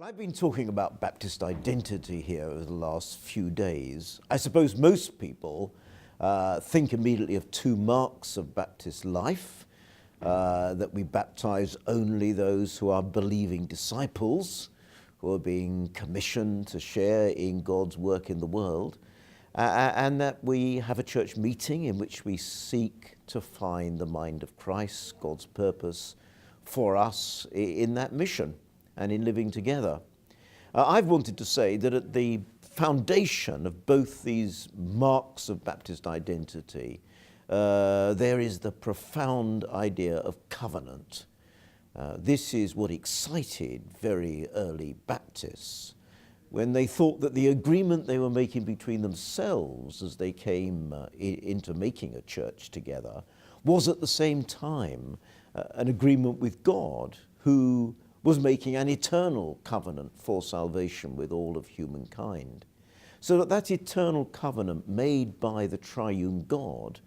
Well, I've been talking about Baptist identity here over the last few days. I suppose most people think immediately of two marks of Baptist life, that we baptize only those who are believing disciples, who are being commissioned to share in God's work in the world, and that we have a church meeting in which we seek to find the mind of Christ, God's purpose for us in that mission and in living together. I've wanted to say that at the foundation of both these marks of Baptist identity, there is the profound idea of covenant. This is what excited very early Baptists when they thought that the agreement they were making between themselves as they came into making a church together was at the same time an agreement with God, who was making an eternal covenant for salvation with all of humankind. So that eternal covenant made by the triune God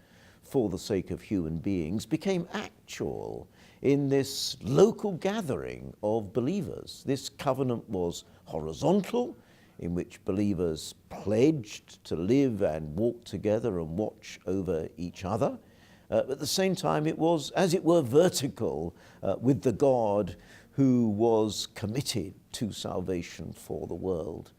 for the sake of human beings became actual in this local gathering of believers. This covenant was horizontal, in which believers pledged to live and walk together and watch over each other. At the same time, it was, as it were, vertical with the God who was committed to salvation for the world.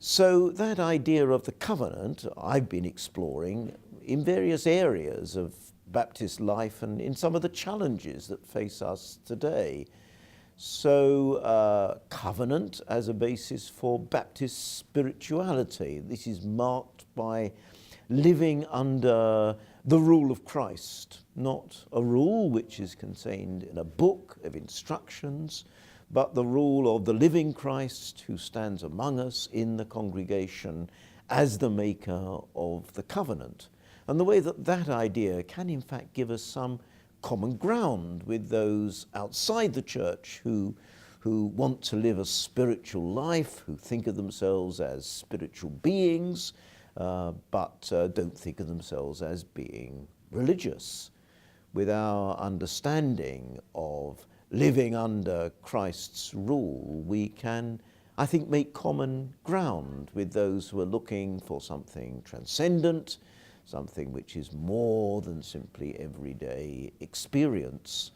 So that idea of the covenant I've been exploring in various areas of Baptist life and in some of the challenges that face us today. So covenant as a basis for Baptist spirituality. This is marked by living under the rule of Christ, not a rule which is contained in a book of instructions, but the rule of the living Christ who stands among us in the congregation as the maker of the covenant. And the way that that idea can in fact give us some common ground with those outside the church who want to live a spiritual life, who think of themselves as spiritual beings, but don't think of themselves as being religious. With our understanding of living under Christ's rule, we can, I think, make common ground with those who are looking for something transcendent, something which is more than simply everyday experience,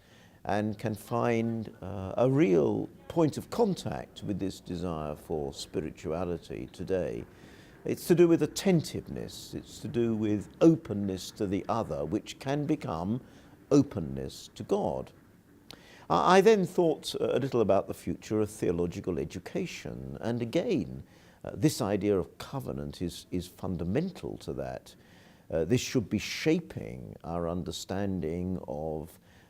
and can find a real point of contact with this desire for spirituality today. It's to do with attentiveness, it's to do with openness to the other, which can become openness to God. I then thought a little about the future of theological education, and again, this idea of covenant is fundamental to that. This should be shaping our understanding of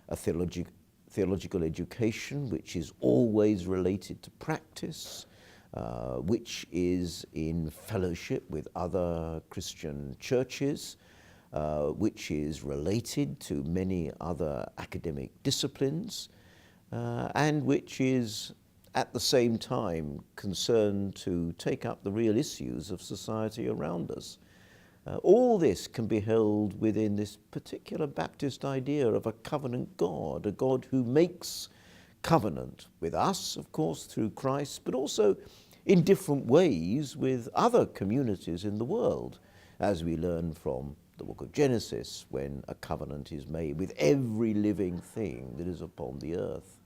a theological education which is always related to practice, which is in fellowship with other Christian churches, which is related to many other academic disciplines, and which is at the same time concerned to take up the real issues of society around us. All this can be held within this particular Baptist idea of a covenant God, a God who makes covenant with us, of course, through Christ, but also in different ways with other communities in the world, as we learn from the book of Genesis, when a covenant is made with every living thing that is upon the earth.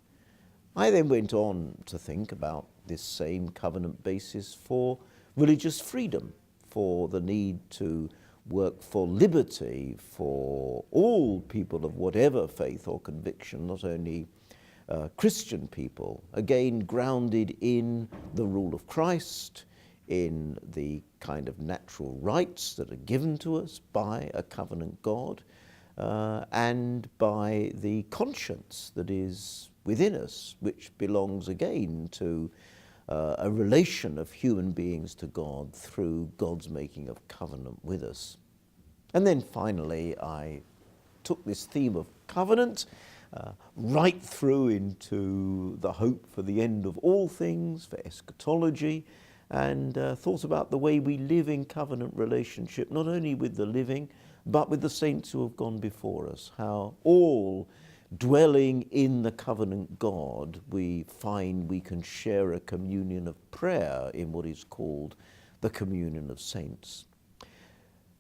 I then went on to think about this same covenant basis for religious freedom, for the need to work for liberty for all people of whatever faith or conviction, not only Christian people, again grounded in the rule of Christ, in the kind of natural rights that are given to us by a covenant God, and by the conscience that is within us, which belongs again to a relation of human beings to God through God's making of covenant with us. And then finally, I took this theme of covenant right through into the hope for the end of all things, for eschatology, and thought about the way we live in covenant relationship, not only with the living, but with the saints who have gone before us, how all dwelling in the covenant God, we find we can share a communion of prayer in what is called the communion of saints.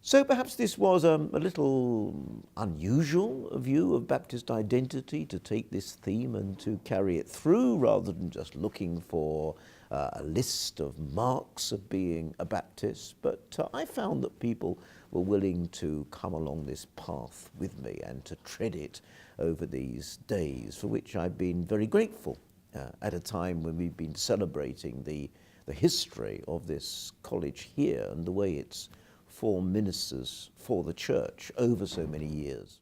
So perhaps this was a little unusual view of Baptist identity, to take this theme and to carry it through rather than just looking for a list of marks of being a Baptist. But I found that people were willing to come along this path with me and to tread it over these days, for which I've been very grateful at a time when we've been celebrating the history of this college here and the way it's formed ministers for the church over so many years.